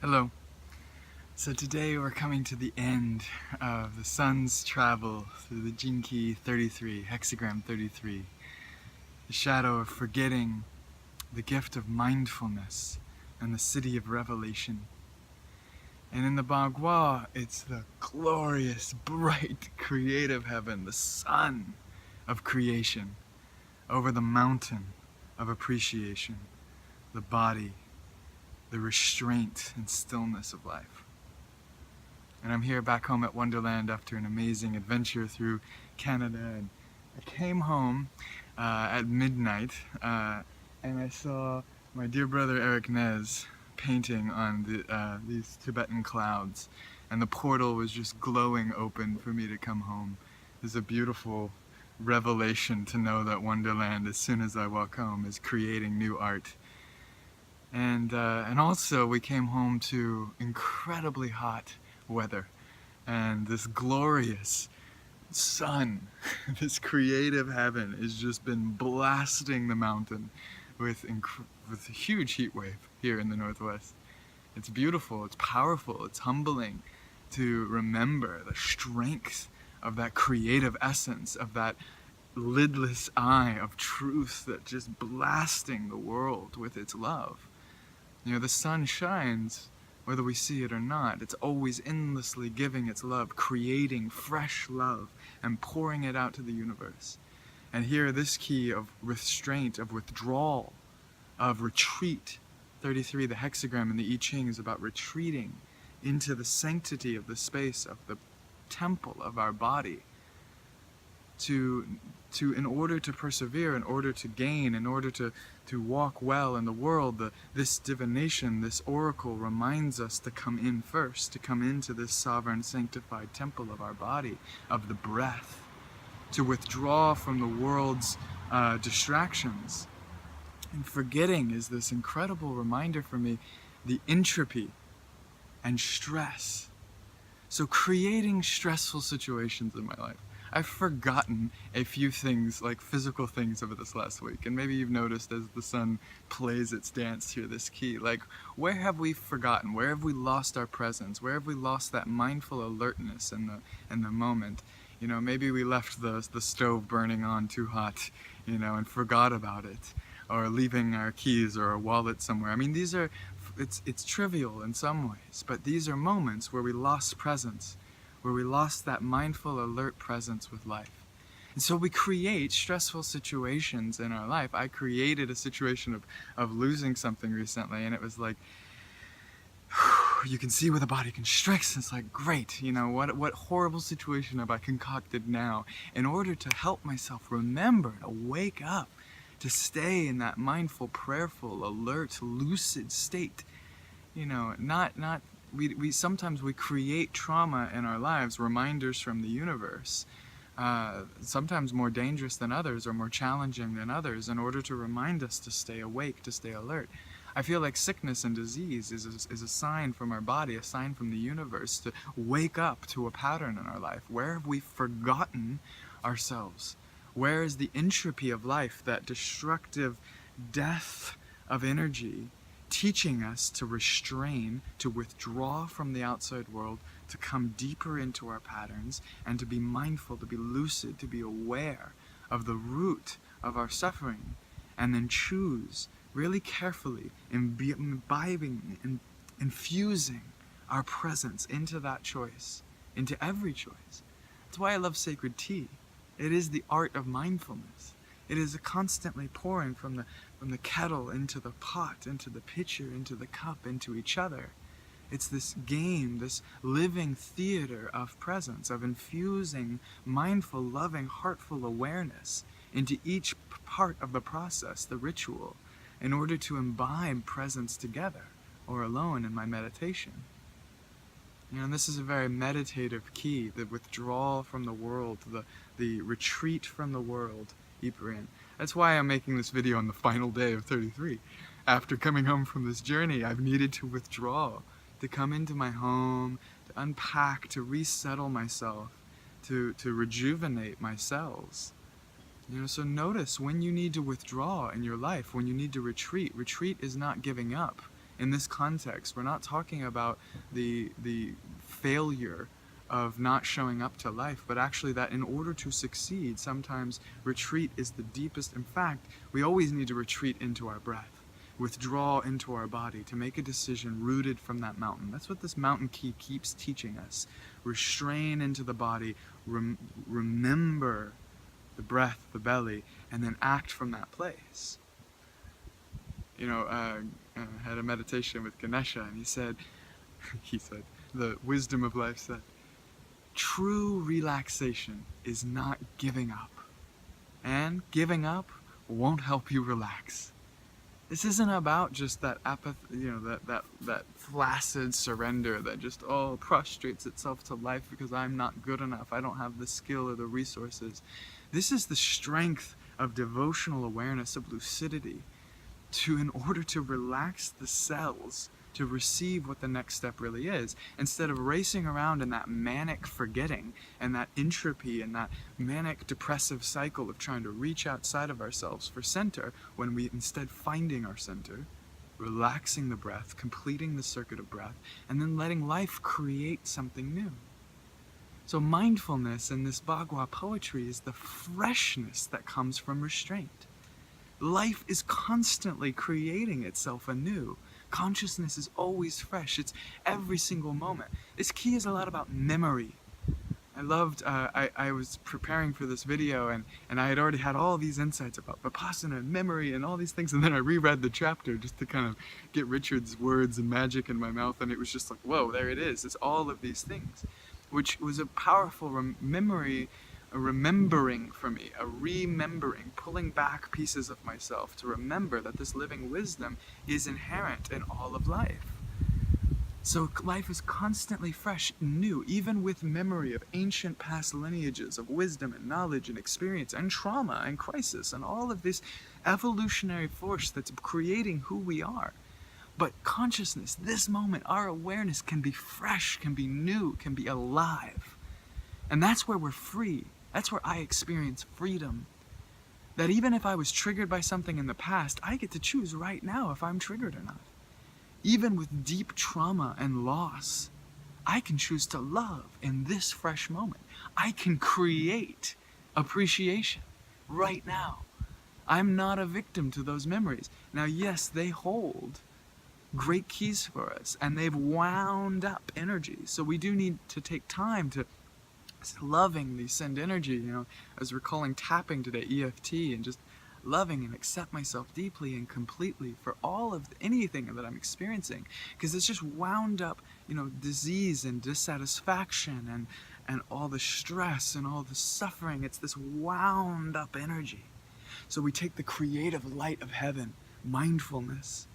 Hello. So today we're coming to the end of the sun's travel through the Jinki 33, hexagram 33, the shadow of forgetting, the gift of mindfulness, and the city of revelation. And in the Bagua, it's the glorious, bright, creative heaven, the sun of creation, over the mountain of appreciation, the body, the restraint and stillness of life. And I'm here back home at Wonderland after an amazing adventure through Canada. And I came home at midnight and I saw my dear brother Eric Nez painting on these Tibetan clouds. And the portal was just glowing open for me to come home. It was a beautiful revelation to know that Wonderland, as soon as I walk home, is creating new art. And also we came home to incredibly hot weather and this glorious sun. This creative heaven has just been blasting the mountain with a huge heat wave here in the Northwest. It's beautiful, it's powerful, it's humbling to remember the strength of that creative essence, of that lidless eye of truth that just blasting the world with its love. You know, the sun shines whether we see it or not. It's always endlessly giving its love, creating fresh love and pouring it out to the universe. And here, this key of restraint, of withdrawal, of retreat, 33, the hexagram in the I Ching, is about retreating into the sanctity of the space of the temple of our body, in order to persevere, in order to gain, in order to walk well in the world. This divination, this oracle reminds us to come in first, to come into this sovereign sanctified temple of our body, of the breath, to withdraw from the world's distractions. And forgetting is this incredible reminder for me, the entropy and stress. So creating stressful situations in my life. I've forgotten a few things, like physical things, over this last week, and maybe you've noticed as the sun plays its dance through this key, like, where have we forgotten? Where have we lost our presence? Where have we lost that mindful alertness in the moment? You know, maybe we left the stove burning on too hot, you know, and forgot about it, or leaving our keys or our wallet somewhere. I mean, it's trivial in some ways, but these are moments where we lost presence, where we lost that mindful, alert presence with life. And so we create stressful situations in our life. I created a situation of losing something recently, and it was like, you can see where the body constricts. It's like, great, you know, what horrible situation have I concocted now in order to help myself remember to wake up, to stay in that mindful, prayerful, alert, lucid state. You know, we sometimes we create trauma in our lives, reminders from the universe, sometimes more dangerous than others or more challenging than others, in order to remind us to stay awake, to stay alert. I feel like sickness and disease is a sign from our body, a sign from the universe to wake up to a pattern in our life. Where have we forgotten ourselves? Where is the entropy of life, that destructive death of energy, teaching us to restrain, to withdraw from the outside world, to come deeper into our patterns, and to be mindful, to be lucid, to be aware of the root of our suffering, and then choose really carefully, imbibing and infusing our presence into that choice, into every choice. That's why I love sacred tea. It is the art of mindfulness. It is a constantly pouring from the kettle into the pot, into the pitcher, into the cup, into each other. It's this game, this living theater of presence, of infusing mindful, loving, heartful awareness into each part of the process, the ritual, in order to imbibe presence together or alone in my meditation. You know, and this is a very meditative key, the withdrawal from the world, the retreat from the world, deeper in. That's why I'm making this video on the final day of 33. After coming home from this journey, I've needed to withdraw, to come into my home, to unpack, to resettle myself, to rejuvenate my cells. You know, so notice when you need to withdraw in your life, when you need to retreat. Retreat is not giving up. in this context, we're not talking about the failure of not showing up to life, but actually that in order to succeed, sometimes retreat is the deepest. In fact, we always need to retreat into our breath, withdraw into our body to make a decision rooted from that mountain. That's what this mountain key keeps teaching us. Restrain into the body, remember the breath, the belly, and then act from that place. You know, I had a meditation with Ganesha, and he said, the wisdom of life said, true relaxation is not giving up. And giving up won't help you relax. This isn't about just that apathy, that flaccid surrender that just prostrates itself to life because I'm not good enough, I don't have the skill or the resources. This is the strength of devotional awareness, of lucidity, in order to relax the cells, to receive what the next step really is, instead of racing around in that manic forgetting and that entropy and that manic depressive cycle of trying to reach outside of ourselves for center, when we instead finding our center, relaxing the breath, completing the circuit of breath, and then letting life create something new. So mindfulness in this Bagua poetry is the freshness that comes from restraint. Life is constantly creating itself anew. Consciousness is always fresh. It's every single moment. This key is a lot about memory. I loved, I was preparing for this video and I had already had all these insights about Vipassana and memory and all these things, and then I reread the chapter just to kind of get Richard's words and magic in my mouth, and it was just like, whoa, there it is. It's all of these things, which was a powerful remembering for me, a remembering, pulling back pieces of myself to remember that this living wisdom is inherent in all of life. So life is constantly fresh and new, even with memory of ancient past lineages of wisdom and knowledge and experience and trauma and crisis and all of this evolutionary force that's creating who we are. But consciousness, this moment, our awareness can be fresh, can be new, can be alive. And that's where we're free. That's where I experience freedom. That even if I was triggered by something in the past, I get to choose right now if I'm triggered or not. Even with deep trauma and loss, I can choose to love in this fresh moment. I can create appreciation right now. I'm not a victim to those memories. Now, yes, they hold great keys for us, and they've wound up energy. So we do need to take time to lovingly send energy. I was recalling tapping today, EFT, and just loving and accept myself deeply and completely for all of anything that I'm experiencing, because it's just wound up, disease and dissatisfaction and all the stress and all the suffering. It's this wound up energy. So we take the creative light of heaven, mindfulness,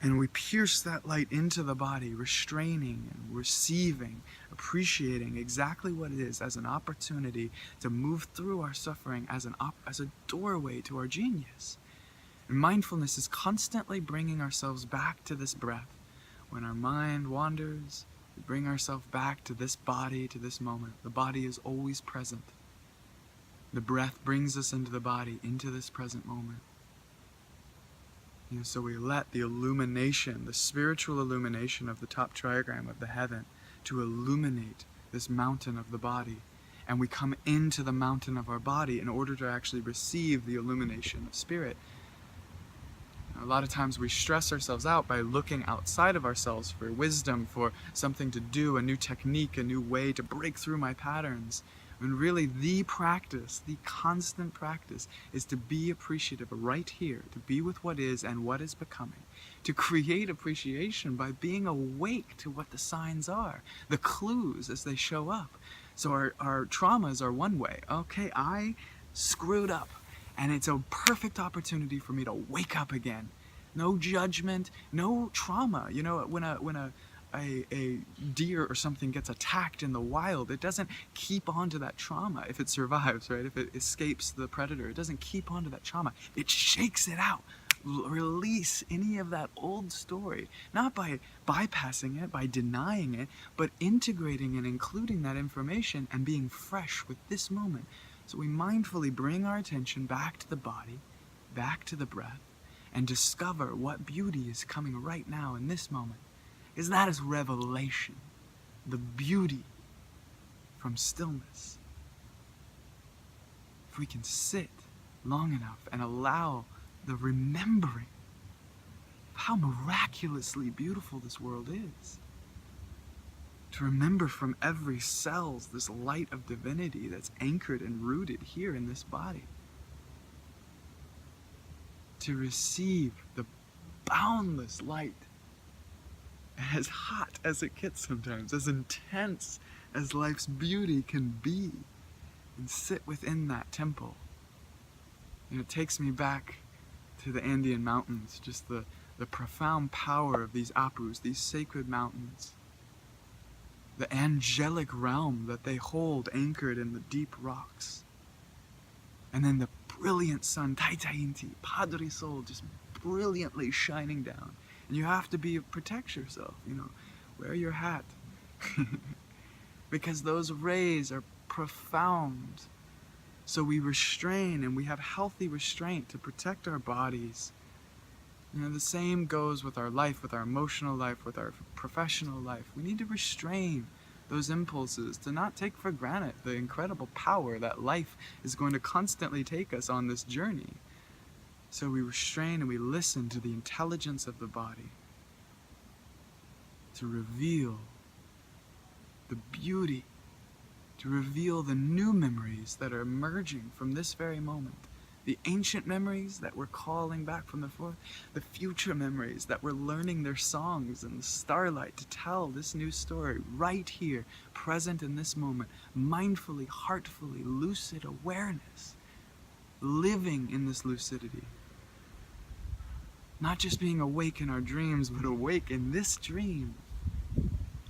and we pierce that light into the body, restraining and receiving, appreciating exactly what it is as an opportunity to move through our suffering as a doorway to our genius. And mindfulness is constantly bringing ourselves back to this breath. When our mind wanders, we bring ourselves back to this body, to this moment. The body is always present. The breath brings us into the body, into this present moment. So we let the illumination, the spiritual illumination of the top triagram of the heaven, to illuminate this mountain of the body. And we come into the mountain of our body in order to actually receive the illumination of spirit. A lot of times we stress ourselves out by looking outside of ourselves for wisdom, for something to do, a new technique, a new way to break through my patterns. And really the practice, the constant practice, is to be appreciative right here, to be with what is and what is becoming, to create appreciation by being awake to what the signs are, the clues as they show up. So our traumas are one way. Okay, I screwed up, and it's a perfect opportunity for me to wake up again. No judgment, no trauma. When a deer or something gets attacked in the wild, it doesn't keep on to that trauma if it survives, right? If it escapes the predator, it doesn't keep on to that trauma. It shakes it out. Release any of that old story, not by bypassing it, by denying it, but integrating and including that information and being fresh with this moment. So we mindfully bring our attention back to the body, back to the breath, and discover what beauty is coming right now in this moment. Because that is revelation, the beauty from stillness. If we can sit long enough and allow the remembering of how miraculously beautiful this world is, to remember from every cell this light of divinity that's anchored and rooted here in this body, to receive the boundless light, as hot as it gets sometimes, as intense as life's beauty can be, and sit within that temple. And it takes me back to the Andean mountains, just the profound power of these apus, these sacred mountains, the angelic realm that they hold anchored in the deep rocks. And then the brilliant sun, Taitainti, Padre Sol, just brilliantly shining down. And you have to protect yourself, wear your hat. Because those rays are profound. So we restrain, and we have healthy restraint to protect our bodies. The same goes with our life, with our emotional life, with our professional life. We need to restrain those impulses, to not take for granted the incredible power that life is going to constantly take us on this journey. So we restrain and we listen to the intelligence of the body to reveal the beauty, to reveal the new memories that are emerging from this very moment. The ancient memories that we're calling back from the forth, the future memories that we're learning their songs in the starlight to tell this new story right here, present in this moment, mindfully, heartfully, lucid awareness, living in this lucidity. Not just being awake in our dreams, but awake in this dream.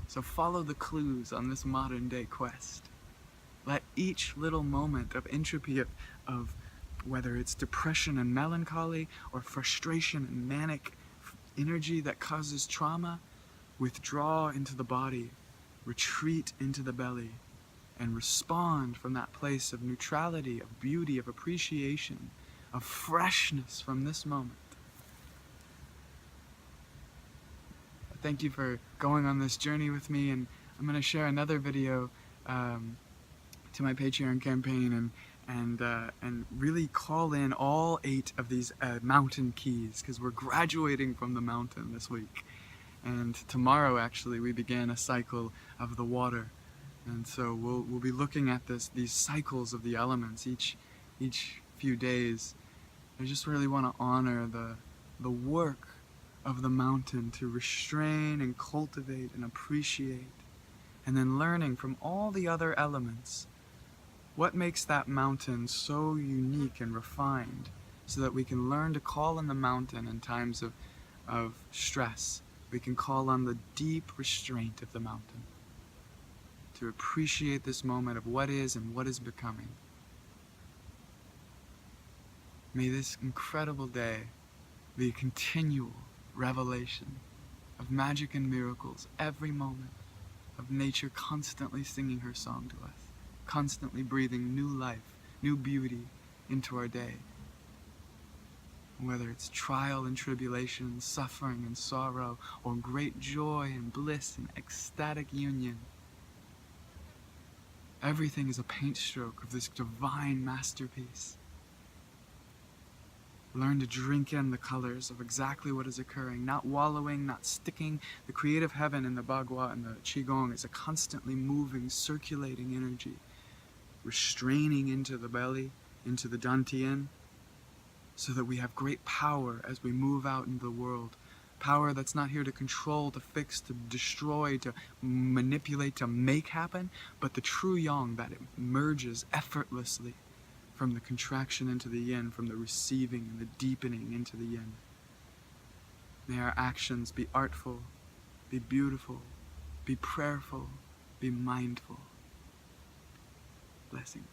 So follow the clues on this modern day quest. Let each little moment of entropy, of whether it's depression and melancholy, or frustration and manic energy that causes trauma, withdraw into the body, retreat into the belly, and respond from that place of neutrality, of beauty, of appreciation, of freshness from this moment. Thank you for going on this journey with me, and I'm going to share another video to my Patreon campaign and really call in all 8 of these mountain keys, because we're graduating from the mountain this week. And tomorrow, actually, we began a cycle of the water. And so we'll be looking at these cycles of the elements each few days. I just really want to honor the work of the mountain to restrain and cultivate and appreciate, and then learning from all the other elements what makes that mountain so unique and refined, so that we can learn to call on the mountain in times of stress. We can call on the deep restraint of the mountain to appreciate this moment of what is and what is becoming. May this incredible day be a continual revelation of magic and miracles every moment, of nature constantly singing her song to us, constantly breathing new life, new beauty into our day. Whether it's trial and tribulation, suffering and sorrow, or great joy and bliss and ecstatic union, everything is a paint stroke of this divine masterpiece. Learn to drink in the colors of exactly what is occurring, not wallowing, not sticking. The creative heaven in the Bagua and the Qigong is a constantly moving, circulating energy, restraining into the belly, into the Dantian, so that we have great power as we move out into the world. Power that's not here to control, to fix, to destroy, to manipulate, to make happen, but the true yang that emerges effortlessly from the contraction into the yin, from the receiving and the deepening into the yin. May our actions be artful, be beautiful, be prayerful, be mindful. Blessings.